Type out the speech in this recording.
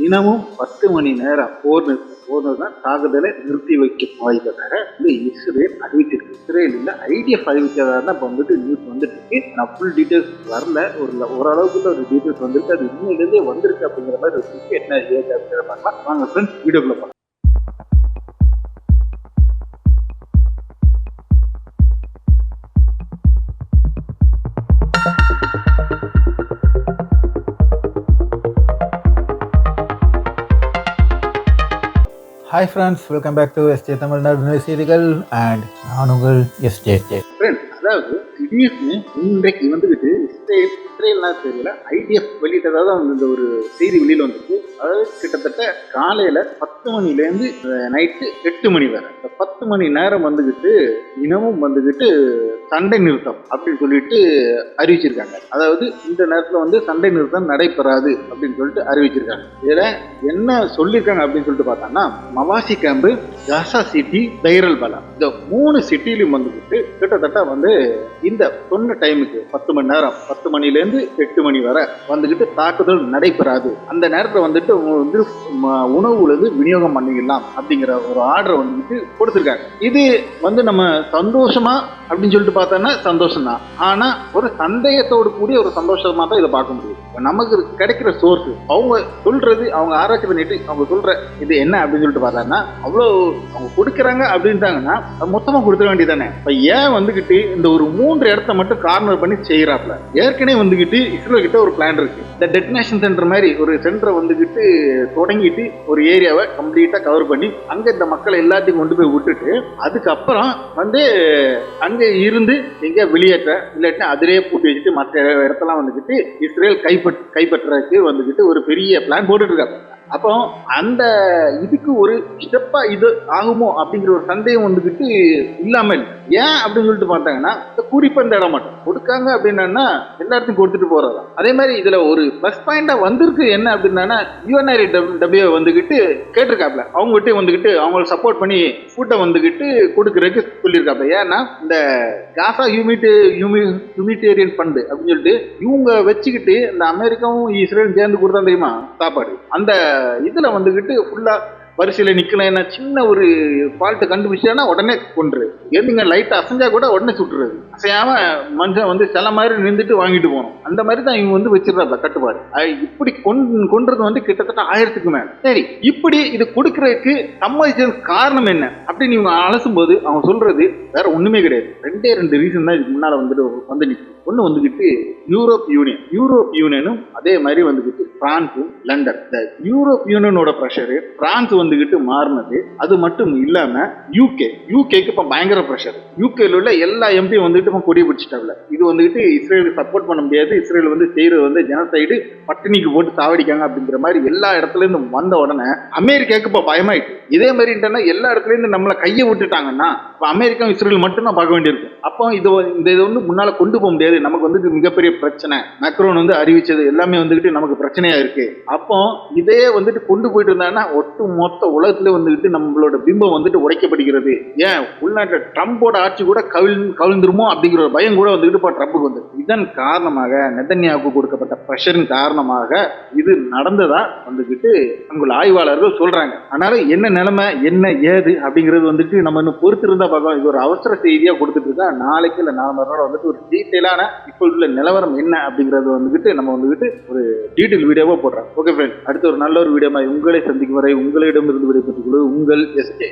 தினமும் 10 மணி நேரம் போர் தான் தாக்குதலை நிறுத்தி வைக்க வாய்ப்பதாக இந்த இஸ்ரேல் அறிவிச்சிருக்கு. இஸ்ரேலில் ஐடிஎஃப் அறிவிச்சதாக தான் இப்போ வந்துட்டு நியூஸ் வந்துட்டு இருக்கு. நான் ஃபுல் டீட்டெயில்ஸ் வரல, ஓரளவுக்குள்ள ஒரு டீட்டெயில்ஸ் வந்துருக்கு. அது இன்னிலேருந்தே வந்திருக்கு அப்படிங்கிற மாதிரி ஒரு என்ன ஏது அப்படிங்கிற பார்க்கலாம். வாங்க ஃப்ரெண்ட்ஸ் வீடியோக்குள்ள போகலாம். Hi friends, welcome back to SJ Tamil Nadu செய்திகள் and நான் உங்கள் SJ. அதாவது திடீர்னு இன்றைக்கு வந்துக்கிட்டு இஸ்ரேல்னா தெரியல ஐடிஎஃப் வெளியிட்டதாக தான் இந்த ஒரு செய்தி வெளியில் வந்துருக்கு. அதாவது கிட்டத்தட்ட காலையில் 10 மணிலேருந்து நைட்டு 8 மணி வரை இந்த 10 மணி நேரம் வந்துக்கிட்டு தினமும் வந்துக்கிட்டு சண்டை நிறுத்தம் அப்படின்னு சொல்லிட்டு அறிவிச்சிருக்காங்க. அதாவது இந்த நேரத்தில் வந்து சண்டை நிறுத்தம் நடைபெறாது அப்படின்னு சொல்லிட்டு அறிவிச்சிருக்காங்க. இதில் என்ன சொல்லியிருக்காங்க அப்படின்னு சொல்லிட்டு பார்த்தோம்னா, மவாசி கேம்பு, காசா சிட்டி, தைரல் பலா, இந்த 3 சிட்டிலையும் வந்துக்கிட்டு கிட்டத்தட்ட வந்து இந்த சொன்ன டைமுக்கு 10 மணி நேரம் 10 மணிலேருந்து 8 மணி வரை வந்துக்கிட்டு தாக்குதல் நடைபெறாது. அந்த நேரத்தில் வந்துட்டு வந்து உணவுலேருந்து விநியோகம் பண்ணிக்கலாம் அப்படிங்கிற ஒரு ஆர்டரை வந்துட்டு கொடுத்துருக்காங்க. இது வந்து நம்ம சந்தோஷமா அப்படின்னு சொல்லிட்டு பார்த்தோன்னா சந்தோஷம் தான். ஆனால் ஒரு சந்தேகத்தோடு கூடிய ஒரு சந்தோஷமாக தான் இதை பார்க்க முடியும். நமக்கு கிடைக்கிற சோர்ஸ் அவங்க சொல்றது, அவங்க ஆராய்ச்சி பண்ணிட்டு அவங்க சொல்ற இது என்ன அப்படின்னு சொல்லிட்டு பார்த்தாங்கன்னா, அவ்வளோ அவங்க கொடுக்குறாங்க அப்படின்ட்டாங்கன்னா மொத்தமாக கொடுத்துட வேண்டியதானே. இப்போ ஏன் வந்துக்கிட்டு இந்த ஒரு 3 இடத்த மட்டும் கார்னர் பண்ணி செய்யறாப்ல? ஏற்கனவே வந்துக்கிட்டு இஸ்ரேல் கிட்ட ஒரு பிளான் இருக்கு. இந்த டெஸ்டினேஷன் சென்டர் மாதிரி ஒரு சென்டரை வந்துக்கிட்டு தொடங்கிட்டு ஒரு ஏரியாவை கம்ப்ளீட்டா கவர் பண்ணி அங்க இந்த மக்களை எல்லாத்தையும் கொண்டு போய் விட்டுட்டு அதுக்கப்புறம் வந்து அங்கே இருந்து எங்க வெளியேற்ற இல்லாட்டி அதிலேயே பூட்டி வச்சுட்டு மற்ற இடத்தெல்லாம் வந்துக்கிட்டு இஸ்ரேல் கைப்பற்றதுக்கு வந்துக்கிட்டு ஒரு பெரிய பிளான் போட்டுட்டு இருக்காங்க. அப்போ அந்த இதுக்கு ஒரு ஸ்டெப்பா இது ஆகுமோ அப்படிங்கிற ஒரு சந்தேகம் வந்துக்கிட்டு இல்லாமல் ஏன் அப்படின்னு சொல்லிட்டு பார்த்தாங்கன்னா, குறிப்பா இந்த இடம் மட்டும் கொடுக்காங்க அப்படின்னா எல்லா இடத்தையும் கொடுத்துட்டு போறதா. அதே மாதிரி இதுல ஒரு பிளஸ் பாயிண்டா வந்திருக்கு என்ன அப்படின்னா, UNRWA வந்துக்கிட்டு கேட்டிருக்காப்ல, அவங்ககிட்ட வந்துக்கிட்டு அவங்களை சப்போர்ட் பண்ணி ஃபுட்டை வந்துக்கிட்டு கொடுக்கறதுக்கு சொல்லியிருக்காப்ல. ஏன்னா இந்த காசா ஹியூமிட்டேரியன் ஃபண்டு அப்படின்னு சொல்லிட்டு இவங்க வச்சுக்கிட்டு இந்த அமெரிக்காவும் இஸ்ரேலும் சேர்ந்து கொடுத்தா தெரியுமா சாப்பாடு, அந்த இதுல வந்துகிட்டு ஃபுல்லா வரிசையில நிக்கணும். சின்ன ஒரு ஃபால்ட் கண்டுபிடிச்சானா உடனே கொண்டுரு, எதுங்க லைட்டா அசைஞ்சா கூட உடனே சுட்டுறது, அசையாம மனுஷன் வந்து சில மாதிரி நின்றுட்டு வாங்கிட்டு போகணும். அந்த மாதிரி தான் இவங்க வந்து வச்சிருக்காங்க கட்டுப்பாடு. இப்படி கொன்றது வந்து கிட்டத்தட்ட 1000க்கு மேல. சரி, இப்படி இது கொடுக்கறதுக்கு சம்மதிச்சது காரணம் என்ன அப்படின்னு இவங்க அலசும் போது அவங்க சொல்றது வேற ஒண்ணுமே கிடையாது. 2 ரீசன் தான் இதுக்கு முன்னால வந்துட்டு வந்து நிற்கும். ஒன்று வந்துக்கிட்டு யூரோப் யூனியனும் அதே மாதிரி வந்துக்கிட்டு பிரான்ஸும் லண்டன். இந்த யூரோப் யூனியனோட ப்ரெஷரு பிரான்ஸ் வந்துக்கிட்டு மாறினது. அது மட்டும் இல்லாம யூகேக்கு இப்போ பயங்கர ப்ரெஷர். யூகேல உள்ள எல்லா எம்பியும் வந்துட்டு இப்போ கொடி பிடிச்சிட்டாங்க. இது வந்துக்கிட்டு இஸ்ரேலுக்கு சப்போர்ட் பண்ண முடியாது, இஸ்ரேல் வந்து செய்யறது வந்து ஜனசைடு பட்டினிக்கு போட்டு சாவடிக்காங்க அப்படிங்கிற மாதிரி எல்லா இடத்துல இருந்து வந்த உடனே அமெரிக்காவுக்கு இப்போ பயமாயிட்டு. இதே மாதிரி எல்லா இடத்துல இருந்து நம்மளை கையை விட்டுட்டாங்கன்னா இப்போ அமெரிக்கா இஸ்ரேல் மட்டும் தான் பார்க்க வேண்டியிருக்கும். அப்போ இதை வந்து முன்னால கொண்டு போக முடியாது. நமக்கு வந்து மிகப்பெரிய பிரச்சனை. மேக்ரோன் வந்து அறிவிச்சது எல்லாமே வந்துகிட்டு நமக்கு பிரச்சனையா இருக்கு. அப்போ இதே வந்துட்டு கொண்டு போயிட்டு இருந்தாங்கன்னா ஒட்டு மொத்த உலகத்துல வந்துகிட்டு நம்மளோட பிம்பம் வந்துட்டு உடைக்கப்படுகிறது. ஏன் உள்நாட்டு ட்ரம்போட ஆட்சி கூட கவிழ்ந்துருமோ அப்படிங்கிற ஒரு பயம் கூட வந்துகிட்டு இப்போ ட்ரம்புக்கு வந்து, இதன் காரணமாக நெதன்யாவுக்கு கொடுக்கப்பட்ட பிரஷரின் காரணமாக இது நடந்ததா வந்துகிட்டு உங்கள் ஆய்வாளர்கள் சொல்றாங்க. அதனால என்ன நிலைமை என்ன ஏது அப்படிங்கிறது வந்துட்டு நம்ம இன்னும் பொறுத்து இருந்தா பார்க்கலாம். இது ஒரு அவசர செய்தியா கொடுத்துட்டு இருக்கா. நாளைக்கு இல்லை 4 மறுநாள் வந்துட்டு ஒரு டீட்டெயிலான இப்போ உள்ள நிலவரம் என்ன அப்படிங்கறது வந்துகிட்டு நம்ம வந்துகிட்டு ஒரு டீட்டெயில் வீடியோவா போடுறோம். ஓகே ஃப்ரெண்ட்ஸ், அடுத்த ஒரு நல்ல ஒரு வீடியோ உங்களை சந்திக்கும் வரை உங்களிடமிருந்து விடைபெற்றுக் கொள்வது உங்கள் SJ.